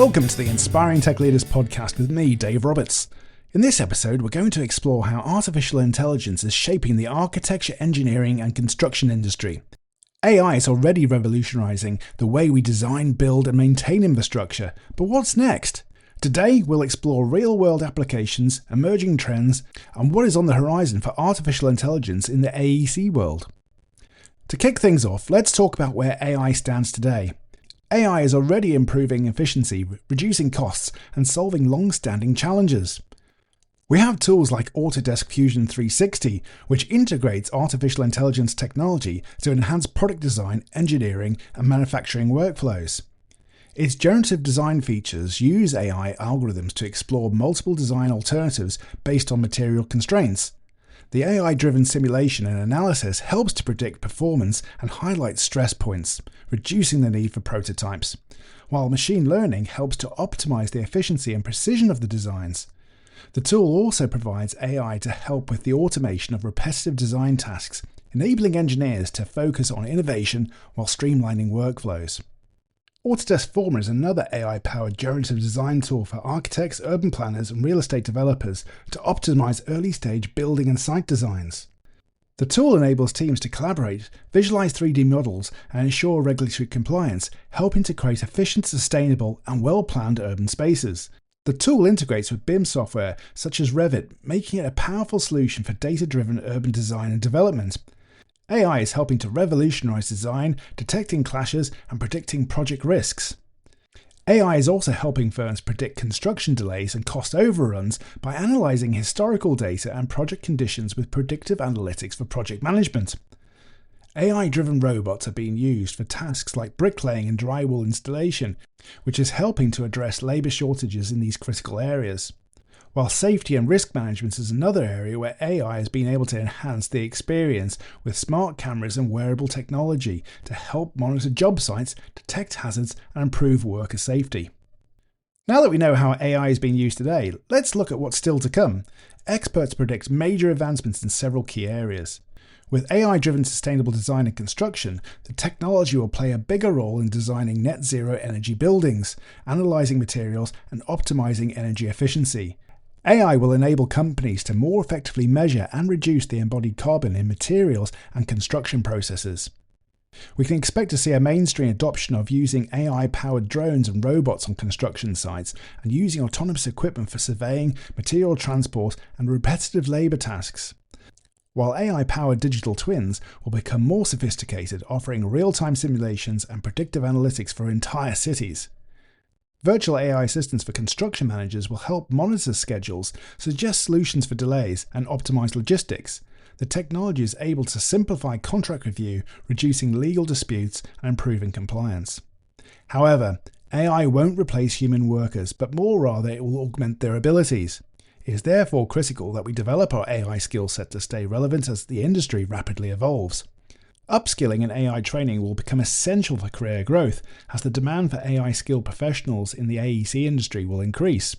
Welcome to the Inspiring Tech Leaders podcast with me, Dave Roberts. In this episode, we're going to explore how artificial intelligence is shaping the architecture, engineering, and construction industry. AI is already revolutionising the way we design, build, and maintain infrastructure, but what's next? Today, we'll explore real-world applications, emerging trends, and what is on the horizon for artificial intelligence in the AEC world. To kick things off, let's talk about where AI stands today. AI is already improving efficiency, reducing costs, and solving long-standing challenges. We have tools like Autodesk Fusion 360, which integrates artificial intelligence technology to enhance product design, engineering, and manufacturing workflows. Its generative design features use AI algorithms to explore multiple design alternatives based on material constraints. The AI-driven simulation and analysis helps to predict performance and highlight stress points, reducing the need for prototypes, while machine learning helps to optimize the efficiency and precision of the designs. The tool also provides AI to help with the automation of repetitive design tasks, enabling engineers to focus on innovation while streamlining workflows. Autodesk Forma is another AI-powered generative design tool for architects, urban planners, and real estate developers to optimize early-stage building and site designs. The tool enables teams to collaborate, visualize 3D models, and ensure regulatory compliance, helping to create efficient, sustainable, and well-planned urban spaces. The tool integrates with BIM software such as Revit, making it a powerful solution for data-driven urban design and development. AI is helping to revolutionize design, detecting clashes, and predicting project risks. AI is also helping firms predict construction delays and cost overruns by analyzing historical data and project conditions with predictive analytics for project management. AI-driven robots are being used for tasks like bricklaying and drywall installation, which is helping to address labor shortages in these critical areas. While safety and risk management is another area where AI has been able to enhance the experience with smart cameras and wearable technology to help monitor job sites, detect hazards, and improve worker safety. Now that we know how AI is being used today, let's look at what's still to come. Experts predict major advancements in several key areas. With AI-driven sustainable design and construction, the technology will play a bigger role in designing net zero energy buildings, analysing materials, and optimizing energy efficiency. AI will enable companies to more effectively measure and reduce the embodied carbon in materials and construction processes. We can expect to see a mainstream adoption of using AI-powered drones and robots on construction sites and using autonomous equipment for surveying, material transport, and repetitive labour tasks. While AI-powered digital twins will become more sophisticated, offering real-time simulations and predictive analytics for entire cities. Virtual AI assistants for construction managers will help monitor schedules, suggest solutions for delays, and optimize logistics. The technology is able to simplify contract review, reducing legal disputes and improving compliance. However, AI won't replace human workers, but more rather it will augment their abilities. It is therefore critical that we develop our AI skill set to stay relevant as the industry rapidly evolves. Upskilling and AI training will become essential for career growth as the demand for AI skilled professionals in the AEC industry will increase.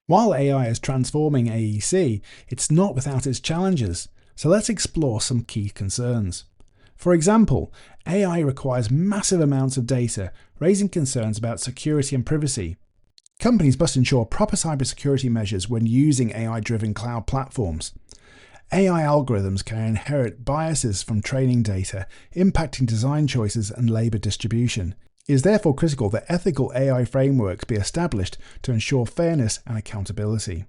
While AI is transforming AEC, it's not without its challenges, so let's explore some key concerns. For example, AI requires massive amounts of data, raising concerns about security and privacy. Companies must ensure proper cybersecurity measures when using AI-driven cloud platforms. AI algorithms can inherit biases from training data, impacting design choices and labour distribution. It is therefore critical that ethical AI frameworks be established to ensure fairness and accountability.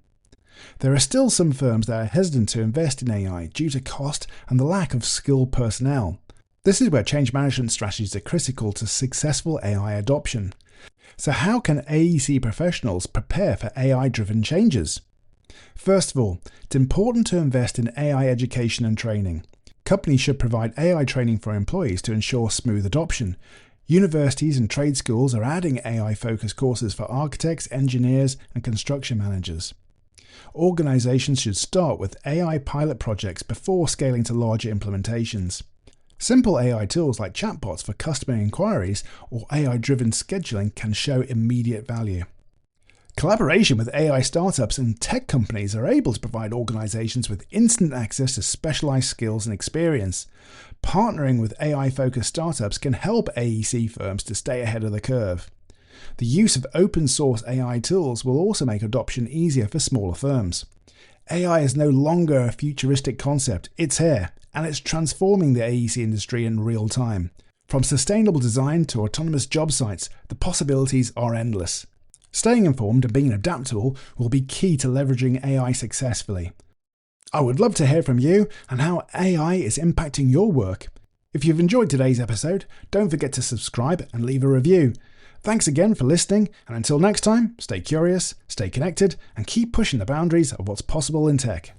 There are still some firms that are hesitant to invest in AI due to cost and the lack of skilled personnel. This is where change management strategies are critical to successful AI adoption. So how can AEC professionals prepare for AI-driven changes? First of all, it's important to invest in AI education and training. Companies should provide AI training for employees to ensure smooth adoption. Universities and trade schools are adding AI-focused courses for architects, engineers, and construction managers. Organizations should start with AI pilot projects before scaling to larger implementations. Simple AI tools like chatbots for customer inquiries or AI-driven scheduling can show immediate value. Collaboration with AI startups and tech companies are able to provide organizations with instant access to specialized skills and experience. Partnering with AI-focused startups can help AEC firms to stay ahead of the curve. The use of open source AI tools will also make adoption easier for smaller firms. AI is no longer a futuristic concept, it's here, and it's transforming the AEC industry in real time. From sustainable design to autonomous job sites, the possibilities are endless. Staying informed and being adaptable will be key to leveraging AI successfully. I would love to hear from you and how AI is impacting your work. If you've enjoyed today's episode, don't forget to subscribe and leave a review. Thanks again for listening, and until next time, stay curious, stay connected, and keep pushing the boundaries of what's possible in tech.